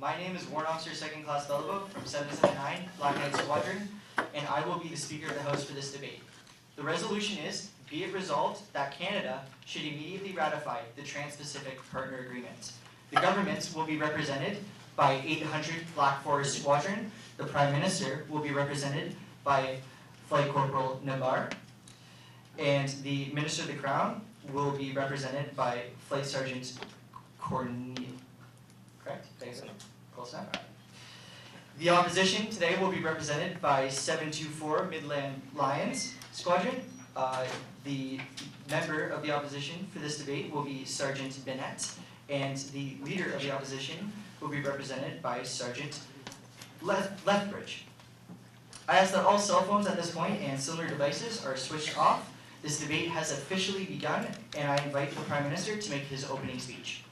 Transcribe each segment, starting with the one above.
My name is Warrant Officer 2nd Class Bellabo from 779 Black Knight Squadron, and I will be the Speaker of the House for this debate. The resolution is, be it resolved that Canada should immediately ratify the Trans-Pacific Partner Agreement. The government will be represented by 800 Black Forest Squadron. The Prime Minister will be represented by Flight Corporal Nabar, and the Minister of the Crown will be represented by Flight Sergeant Cornel. Correct? Close enough. The opposition today will be represented by 724 Midland Lions Squadron. The member of the opposition for this debate will be Sergeant Bennett, and the leader of the opposition will be represented by Sergeant Lethbridge. I ask that all cell phones at this point and similar devices are switched off. This debate has officially begun, and I invite the Prime Minister to make his opening speech.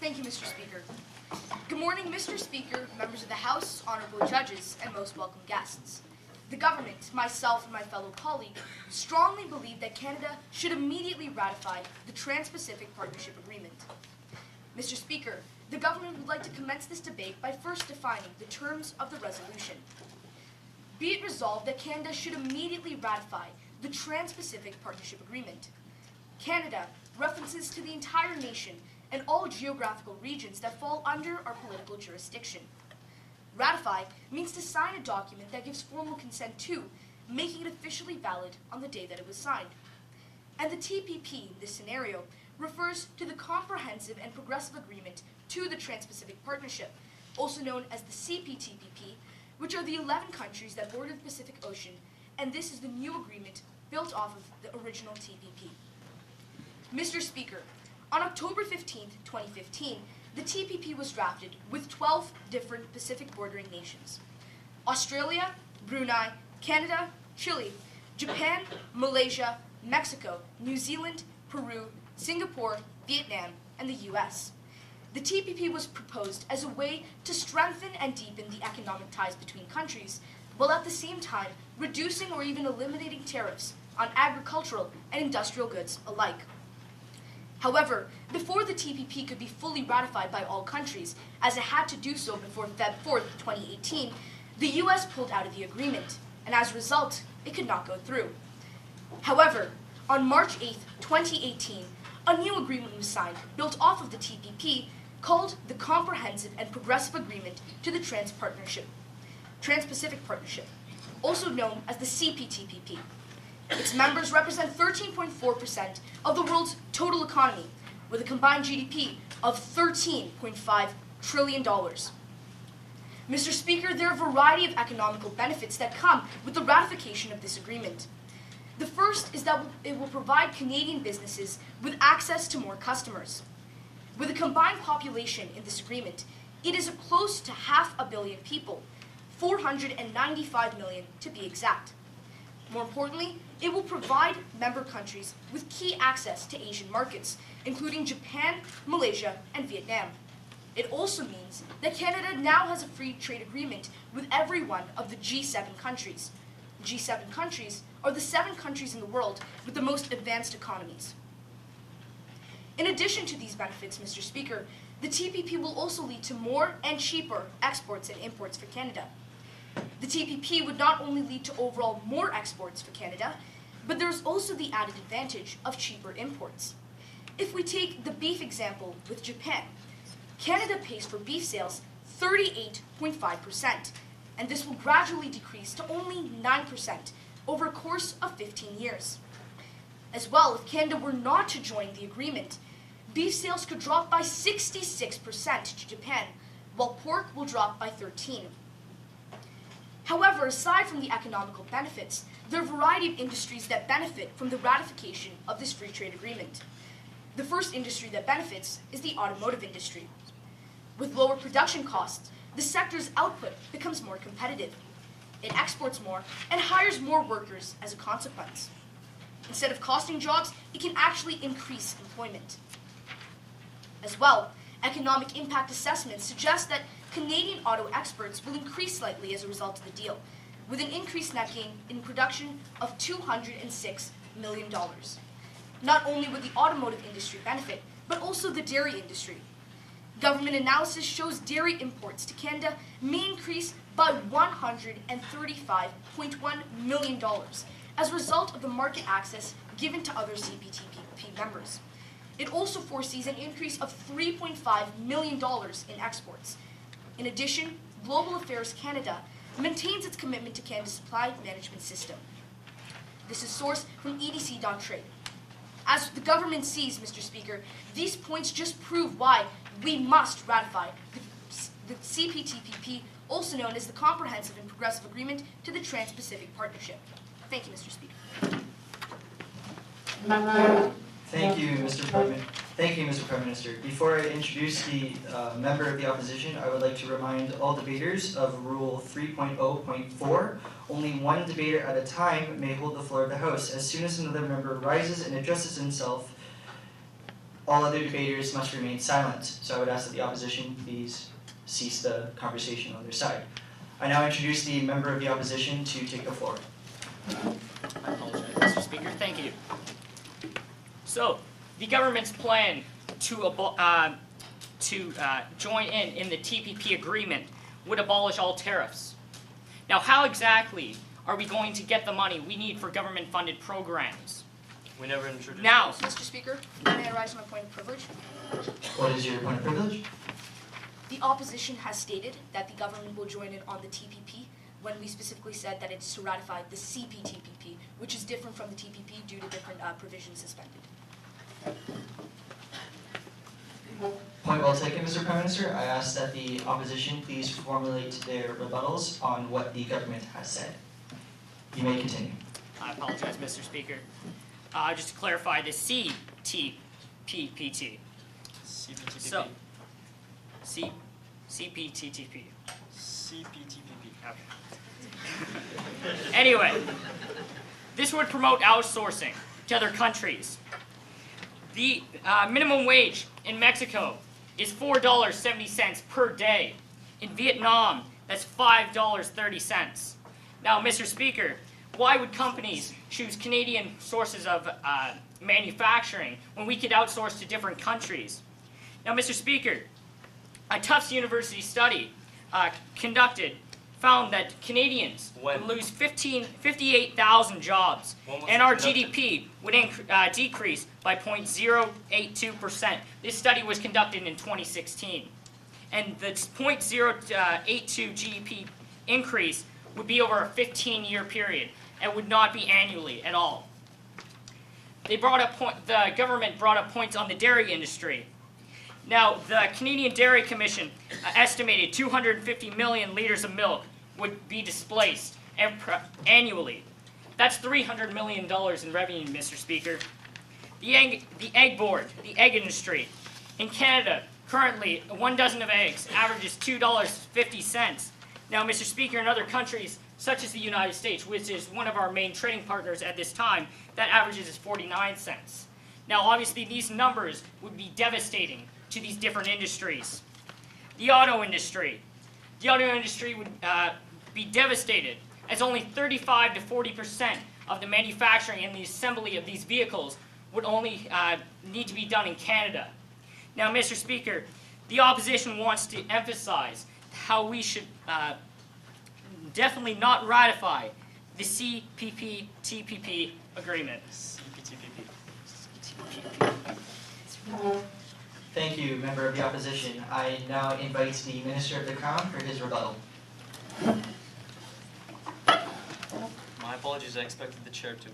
Thank you, Mr. Speaker. Good morning, Mr. Speaker, members of the House, honorable judges, and most welcome guests. The government, myself, and my fellow colleague strongly believe that Canada should immediately ratify the Trans-Pacific Partnership Agreement. Mr. Speaker, the government would like to commence this debate by first defining the terms of the resolution. Be it resolved that Canada should immediately ratify the Trans-Pacific Partnership Agreement. Canada references to the entire nation and all geographical regions that fall under our political jurisdiction. Ratify means to sign a document that gives formal consent to, making it officially valid on the day that it was signed. And the TPP, in this scenario, refers to the Comprehensive and Progressive Agreement to the Trans-Pacific Partnership, also known as the CPTPP, which are the 11 countries that border the Pacific Ocean, and this is the new agreement built off of the original TPP. Mr. Speaker, on October 15, 2015, the TPP was drafted with 12 different Pacific bordering nations: Australia, Brunei, Canada, Chile, Japan, Malaysia, Mexico, New Zealand, Peru, Singapore, Vietnam, and the US. The TPP was proposed as a way to strengthen and deepen the economic ties between countries, while at the same time reducing or even eliminating tariffs on agricultural and industrial goods alike. However, before the TPP could be fully ratified by all countries, as it had to do so before Feb 4, 2018, the US pulled out of the agreement, and as a result, it could not go through. However, on March 8, 2018, a new agreement was signed, built off of the TPP, called the Comprehensive and Progressive Agreement to the Trans-Pacific Partnership, also known as the CPTPP. Its members represent 13.4% of the world's total economy, with a combined GDP of $13.5 trillion. Mr. Speaker, there are a variety of economical benefits that come with the ratification of this agreement. The first is that it will provide Canadian businesses with access to more customers. With a combined population in this agreement, it is close to 500 million people, 495 million to be exact. More importantly, it will provide member countries with key access to Asian markets, including Japan, Malaysia, and Vietnam. It also means that Canada now has a free trade agreement with every one of the G7 countries. G7 countries are the 7 countries in the world with the most advanced economies. In addition to these benefits, Mr. Speaker, the TPP will also lead to more and cheaper exports and imports for Canada. The TPP would not only lead to overall more exports for Canada, but there's also the added advantage of cheaper imports. If we take the beef example with Japan, Canada pays for beef sales 38.5%, and this will gradually decrease to only 9% over a course of 15 years. As well, if Canada were not to join the agreement, beef sales could drop by 66% to Japan, while pork will drop by 13%. However, aside from the economical benefits, there are a variety of industries that benefit from the ratification of this free trade agreement. The first industry that benefits is the automotive industry. With lower production costs, the sector's output becomes more competitive. It exports more and hires more workers as a consequence. Instead of costing jobs, it can actually increase employment. As well, economic impact assessments suggest that Canadian auto exports will increase slightly as a result of the deal, with an increased net gain in production of $206 million. Not only would the automotive industry benefit, but also the dairy industry. Government analysis shows dairy imports to Canada may increase by $135.1 million as a result of the market access given to other CPTPP members. It also foresees an increase of $3.5 million in exports. In addition, Global Affairs Canada maintains its commitment to Canada's supply management system. This is sourced from EDC.trade. As the government sees, Mr. Speaker, these points just prove why we must ratify the CPTPP, also known as the Comprehensive and Progressive Agreement to the Trans-Pacific Partnership. Thank you, Mr. Speaker. Thank you, Mr. Prime Minister. Before I introduce the member of the opposition, I would like to remind all debaters of Rule 3.0.4. Only one debater at a time may hold the floor of the House. As soon as another member rises and addresses himself, all other debaters must remain silent. So I would ask that the opposition please cease the conversation on their side. I now introduce the member of the opposition to take the floor. I apologize, Mr. Speaker. Thank you. So, the government's plan to join in the TPP agreement would abolish all tariffs. Now, how exactly are we going to get the money we need for government-funded programs? We never introduced Now, this. Mr. Speaker, may I rise to my point of privilege? What is your point of privilege? The opposition has stated that the government will join in on the TPP when we specifically said that it's to ratify the CPTPP, which is different from the TPP due to different provisions suspended. Point well taken, Mr. Prime Minister. I ask that the opposition please formulate their rebuttals on what the government has said. You may continue. I apologize, Mr. Speaker. Just to clarify, the CTPPT. CPTPP. So, CPTPP. CPTPP. Okay. Anyway, this would promote outsourcing to other countries. The minimum wage in Mexico is $4.70 per day. In Vietnam, that's $5.30. Now, Mr. Speaker, why would companies choose Canadian sources of manufacturing when we could outsource to different countries? Now, Mr. Speaker, a Tufts University study conducted found that Canadians would lose 58,000 jobs, and our GDP would decrease by 0.082%. This study was conducted in 2016. And the 0.082 GDP increase would be over a 15-year period and would not be annually at all. The government brought up points on the dairy industry. Now, the Canadian Dairy Commission estimated 250 million liters of milk would be displaced annually. That's $300 million in revenue, Mr. Speaker. The egg board, the egg industry. In Canada, currently, 1 dozen of eggs averages $2.50. Now, Mr. Speaker, in other countries, such as the United States, which is one of our main trading partners at this time, that averages is 49 cents. Now, obviously, these numbers would be devastating to these different industries. The auto industry. The auto industry would be devastated, as only 35 to 40% of the manufacturing and the assembly of these vehicles would only need to be done in Canada. Now, Mr. Speaker, the opposition wants to emphasize how we should definitely not ratify the CPTPP agreement. CPTPP. Thank you, member of the opposition. I now invite the Minister of the Crown for his rebuttal. My apologies, I expected the chair to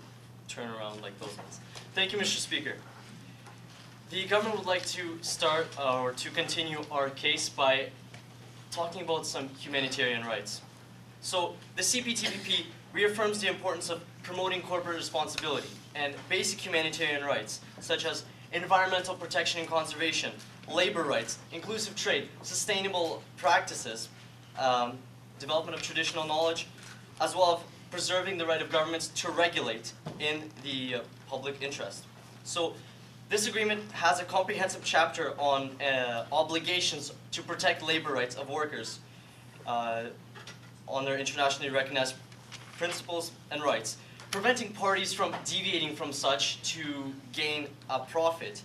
turn around like those ones. Thank you, Mr. Speaker. The government would like to start or to continue our case by talking about some humanitarian rights. So the CPTPP reaffirms the importance of promoting corporate responsibility and basic humanitarian rights, such as environmental protection and conservation, labor rights, inclusive trade, sustainable practices, development of traditional knowledge, as well as preserving the right of governments to regulate in the public interest. So this agreement has a comprehensive chapter on obligations to protect labor rights of workers on their internationally recognized principles and rights, preventing parties from deviating from such to gain a profit,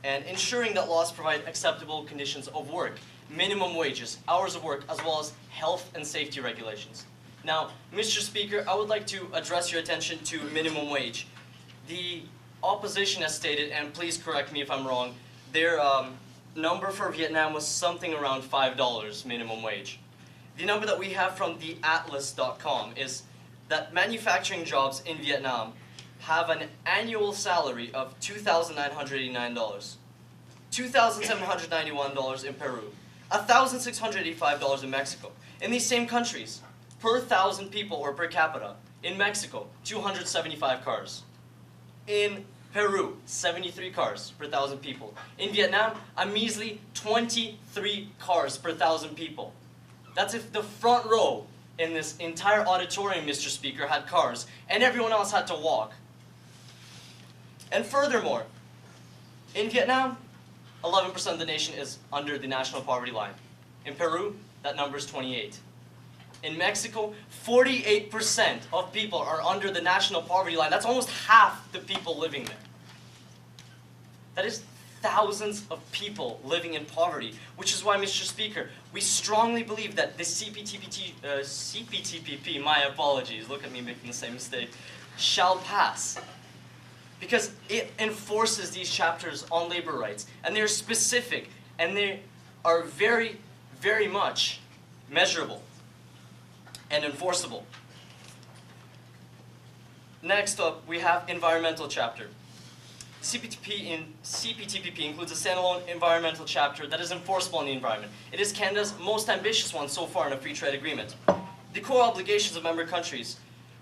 and ensuring that laws provide acceptable conditions of work, minimum wages, hours of work, as well as health and safety regulations. Now, Mr. Speaker, I would like to address your attention to minimum wage. The opposition has stated, and please correct me if I'm wrong, their number for Vietnam was something around $5 minimum wage. The number that we have from the atlas.com is that manufacturing jobs in Vietnam have an annual salary of $2,989, $2,791 in Peru, $1,685 in Mexico. In these same countries, per 1,000 people or per capita, in Mexico, 275 cars. In Peru, 73 cars per 1,000 people. In Vietnam, a measly 23 cars per 1,000 people. That's if the front row in this entire auditorium, Mr. Speaker, had cars, and everyone else had to walk. And furthermore, in Vietnam, 11% of the nation is under the national poverty line. In Peru, that number is 28. In Mexico, 48% of people are under the national poverty line. That's almost half the people living there. That is thousands of people living in poverty, which is why, Mr. Speaker, we strongly believe that the CPTPP, my apologies, look at me making the same mistake, shall pass. Because it enforces these chapters on labor rights, and they're specific, and they are very, very much measurable and enforceable. Next up, we have environmental chapter. CPTPP includes a standalone environmental chapter that is enforceable on the environment. It is Canada's most ambitious one so far in a free trade agreement. The core obligations of member countries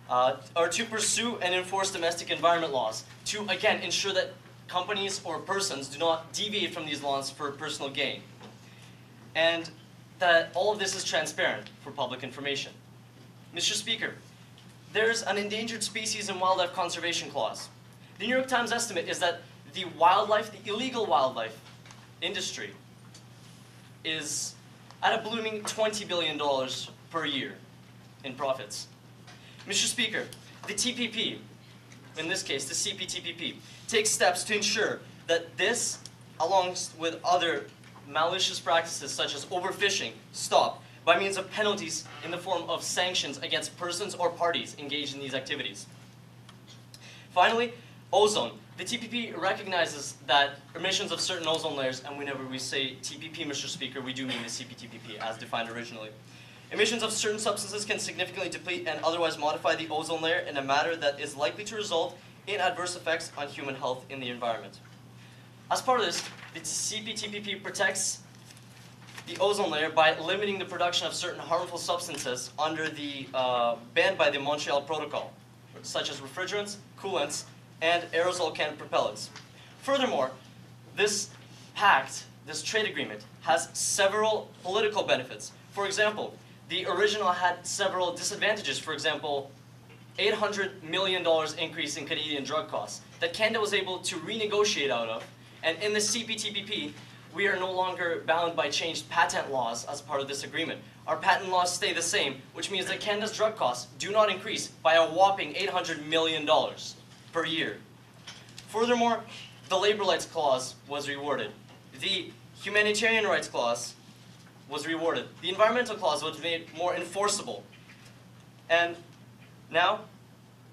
are to pursue and enforce domestic environment laws, to again ensure that companies or persons do not deviate from these laws for personal gain, and that all of this is transparent for public information. Mr. Speaker, there's an endangered species and wildlife conservation clause. The New York Times estimate is that the illegal wildlife industry is at a blooming $20 billion per year in profits. Mr. Speaker, the TPP, in this case the CPTPP, takes steps to ensure that this, along with other malicious practices such as overfishing, stop by means of penalties in the form of sanctions against persons or parties engaged in these activities. Finally, ozone. The TPP recognizes that emissions of certain ozone layers, and whenever we say TPP, Mr. Speaker, we do mean the CPTPP as defined originally. Emissions of certain substances can significantly deplete and otherwise modify the ozone layer in a manner that is likely to result in adverse effects on human health in the environment. As part of this, the CPTPP protects the ozone layer by limiting the production of certain harmful substances under the banned by the Montreal Protocol, such as refrigerants, coolants, and aerosol can propellants. Furthermore, this pact, this trade agreement, has several political benefits. For example, the original had several disadvantages. For example, $800 million increase in Canadian drug costs that Canada was able to renegotiate out of. And in the CPTPP, we are no longer bound by changed patent laws as part of this agreement. Our patent laws stay the same, which means that Canada's drug costs do not increase by a whopping $800 million per year. Furthermore, the labor rights clause was rewarded. The humanitarian rights clause was rewarded. The environmental clause was made more enforceable. And now,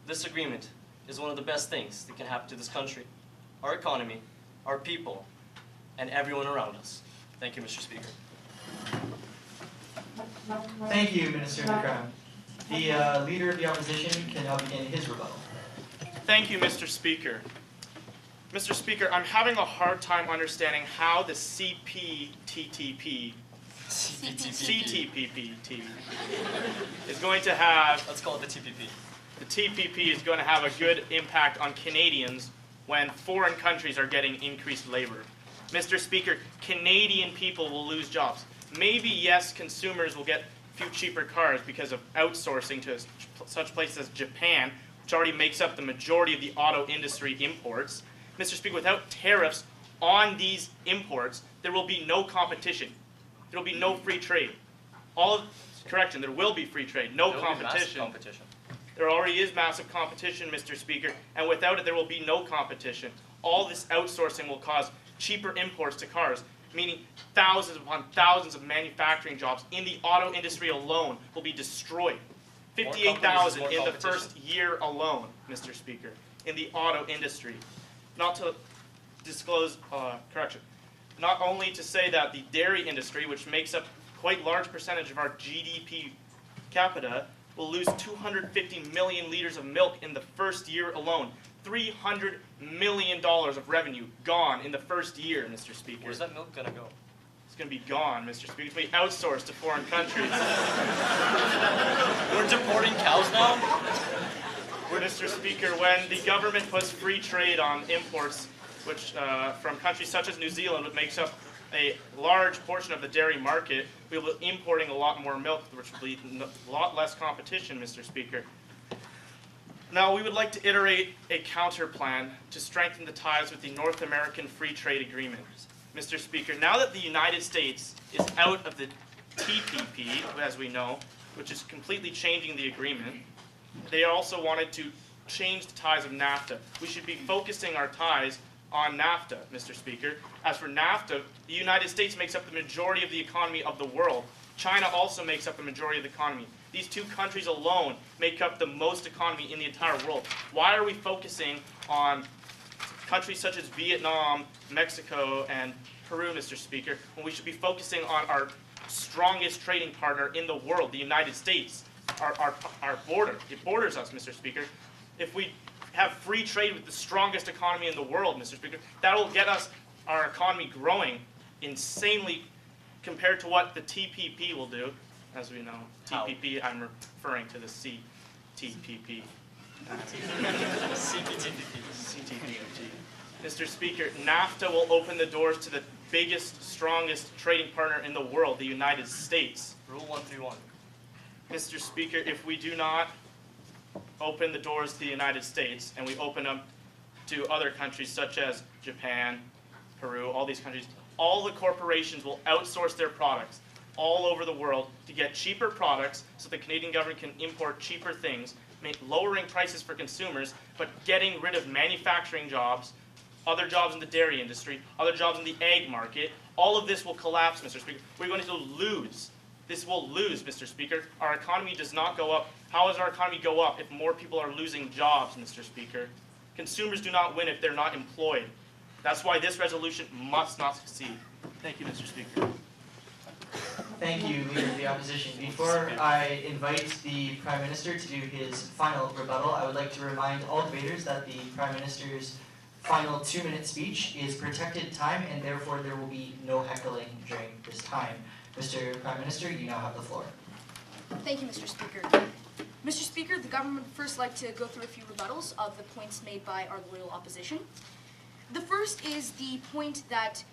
this agreement is one of the best things that can happen to this country, our economy, our people, and everyone around us. Thank you, Mr. Speaker. Thank you, Minister McCrum. The Leader of the Opposition can now begin his rebuttal. Thank you, Mr. Speaker. Mr. Speaker, I'm having a hard time understanding how the CPTPP is going to have... Let's call it the TPP. The TPP is going to have a good impact on Canadians when foreign countries are getting increased labor. Mr. Speaker, Canadian people will lose jobs. Maybe, yes, consumers will get a few cheaper cars because of outsourcing to such places as Japan, which already makes up the majority of the auto industry imports. Mr. Speaker, without tariffs on these imports, there will be no competition. There will be no free trade. Correction, there will be free trade, no competition. There already is massive competition, Mr. Speaker, and without it, there will be no competition. All this outsourcing will cause cheaper imports to cars, meaning thousands upon thousands of manufacturing jobs in the auto industry alone will be destroyed. More 58,000 companies, in more the first year alone, Mr. Speaker, in the auto industry. Not to disclose, correction, not only to say that the dairy industry, which makes up quite large percentage of our GDP capita, will lose 250 million liters of milk in the first year alone. $300 million of revenue gone in the first year, Mr. Speaker. Where's that milk gonna go? It's going to be gone, Mr. Speaker. It's going to be outsourced to foreign countries. We're deporting cows now? Mr. Speaker, when the government puts free trade on imports, which from countries such as New Zealand, which makes up a large portion of the dairy market, we will be importing a lot more milk, which will be a lot less competition, Mr. Speaker. Now, we would like to iterate a counter plan to strengthen the ties with the North American Free Trade Agreement. Mr. Speaker, now that the United States is out of the TPP, as we know, which is completely changing the agreement, they also wanted to change the ties of NAFTA. We should be focusing our ties on NAFTA, Mr. Speaker. As for NAFTA, the United States makes up the majority of the economy of the world. China also makes up the majority of the economy. These two countries alone make up the most economy in the entire world. Why are we focusing on countries such as Vietnam, Mexico, and Peru, Mr. Speaker, when we should be focusing on our strongest trading partner in the world, the United States, our border? It borders us, Mr. Speaker. If we have free trade with the strongest economy in the world, Mr. Speaker, that will get us, our economy, growing insanely compared to what the TPP will do. As we know, How? TPP, I'm referring to the CTPP. CTPP. Mr. Speaker, NAFTA will open the doors to the biggest, strongest trading partner in the world, the United States. Rule 131. Mr. Speaker, if we do not open the doors to the United States and we open them to other countries such as Japan, Peru, all these countries, all the corporations will outsource their products all over the world to get cheaper products so the Canadian government can import cheaper things, lowering prices for consumers, but getting rid of manufacturing jobs, other jobs in the dairy industry, other jobs in the egg market. All of this will collapse, Mr. Speaker. We're going to lose. This will lose, Mr. Speaker. Our economy does not go up. How does our economy go up if more people are losing jobs, Mr. Speaker? Consumers do not win if they're not employed. That's why this resolution must not succeed. Thank you, Mr. Speaker. Thank you, Leader of the Opposition. Before I invite the Prime Minister to do his final rebuttal, I would like to remind all debaters that the Prime Minister's final 2-minute speech is protected time, and therefore there will be no heckling during this time. Mr. Prime Minister, you now have the floor. Thank you, Mr. Speaker. Mr. Speaker, the government would first like to go through a few rebuttals of the points made by our loyal opposition. The first is the point that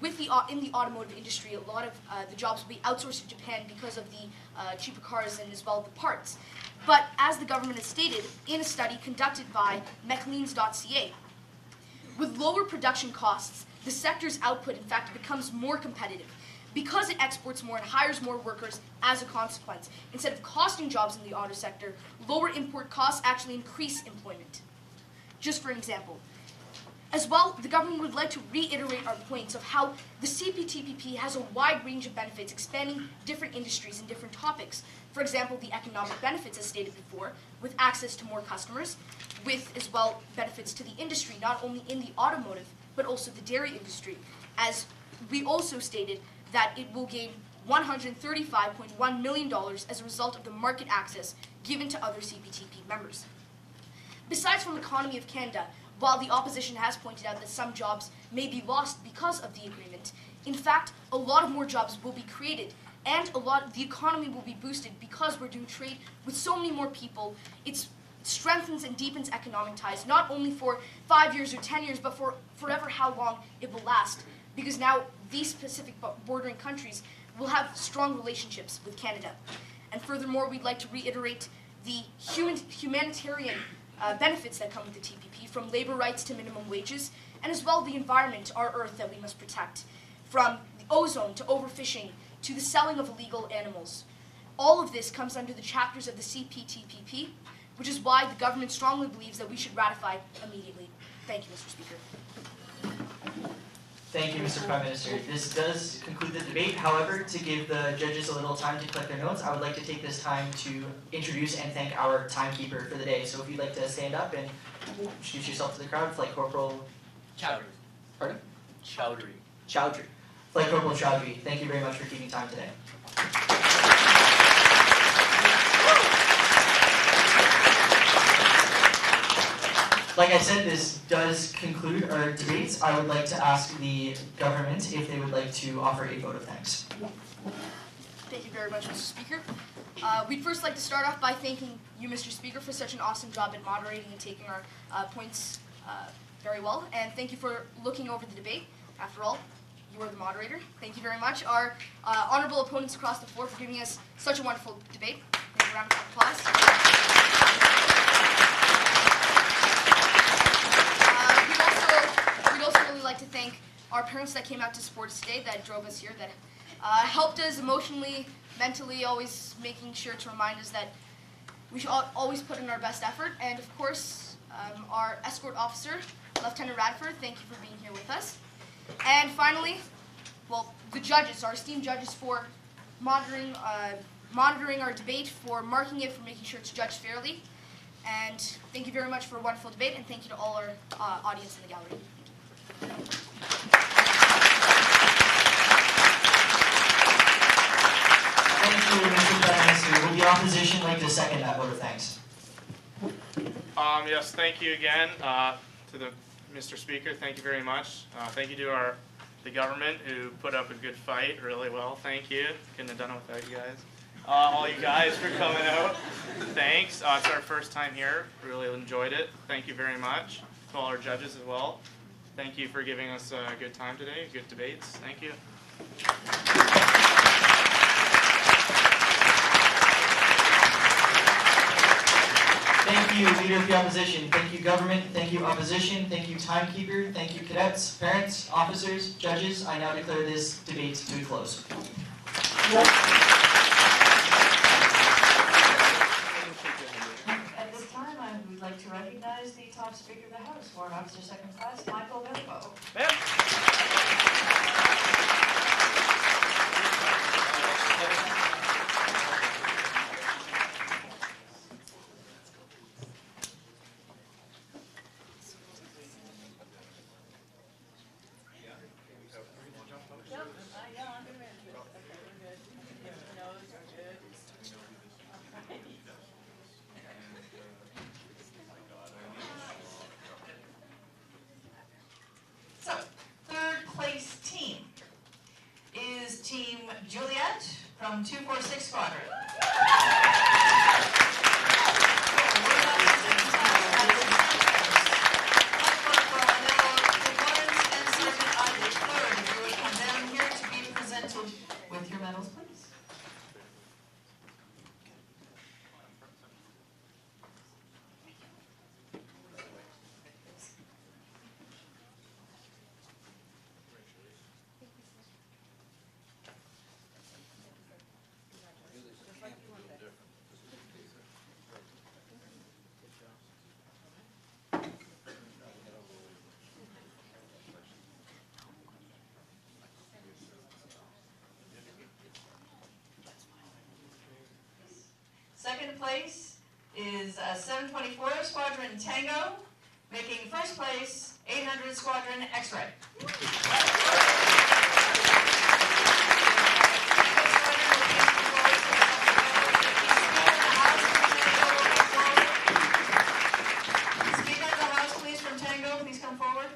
in the automotive industry, a lot of the jobs will be outsourced to Japan because of the cheaper cars and as well the parts. But as the government has stated in a study conducted by Mechleans.ca, with lower production costs, the sector's output in fact becomes more competitive because it exports more and hires more workers as a consequence. Instead of costing jobs in the auto sector, lower import costs actually increase employment. Just for an example. As well, the government would like to reiterate our points of how the CPTPP has a wide range of benefits, expanding different industries and different topics. For example, the economic benefits, as stated before, with access to more customers, with as well benefits to the industry, not only in the automotive, but also the dairy industry. As we also stated that it will gain $135.1 million as a result of the market access given to other CPTPP members. Besides from the economy of Canada, while the opposition has pointed out that some jobs may be lost because of the agreement, in fact, a lot of more jobs will be created, and the economy will be boosted because we're doing trade with so many more people. It strengthens and deepens economic ties, not only for 5 years or 10 years, but for forever how long it will last. Because now these specific bordering countries will have strong relationships with Canada. And furthermore, we'd like to reiterate the humanitarian benefits that come with the TPP, from labor rights to minimum wages, and as well the environment, our earth, that we must protect, from the ozone to overfishing to the selling of illegal animals. All of this comes under the chapters of the CPTPP, which is why the government strongly believes that we should ratify immediately. Thank you, Mr. Speaker. Thank you, Mr. Prime Minister. This does conclude the debate. However, to give the judges a little time to collect their notes, I would like to take this time to introduce and thank our timekeeper for the day. So if you'd like to stand up and introduce yourself to the crowd, Flight Corporal Chowdhury. Pardon? Chowdhury. Chowdhury. Flight Corporal Chowdhury, thank you very much for keeping time today. Like I said, this does conclude our debates. I would like to ask the government if they would like to offer a vote of thanks. Thank you very much, Mr. Speaker. We'd first like to start off by thanking you, Mr. Speaker, for such an awesome job at moderating and taking our points very well. And thank you for looking over the debate. After all, you are the moderator. Thank you very much. Our honorable opponents across the floor for giving us such a wonderful debate. Thank you. A round of applause. We'd also really like to thank our parents that came out to support us today, that drove us here, that helped us emotionally, mentally, always making sure to remind us that we should always put in our best effort. And of course, our escort officer, Lieutenant Radford, thank you for being here with us. And finally, well, the judges, our esteemed judges, for monitoring our debate, for marking it, for making sure it's judged fairly. And thank you very much for a wonderful debate, and thank you to all our audience in the gallery. Thank you, Mr. Prime Minister. Would the opposition like to second that vote of thanks? Yes, thank you again to the Mr. Speaker. Thank you very much. Thank you to the government who put up a good fight really well. Thank you. Couldn't have done it without you guys. All you guys for coming out. Thanks. It's our first time here. Really enjoyed it. Thank you very much. To all our judges as well. Thank you for giving us a good time today. Good debates. Thank you. Thank you, Leader of the Opposition. Thank you, Government. Thank you, Opposition. Thank you, Timekeeper. Thank you, cadets, parents, officers, judges. I now declare this debate to be closed. At this time, I would like to recognize the top speaker of the House, Warrant Officer Second Class Michael Belko. So, third place team is Team Juliet from 246 Squadron. With your medals, please. Second place is 724 Squadron Tango, making first place 800 Squadron X-Ray. Speaker of the House, please, from Tango, please come forward.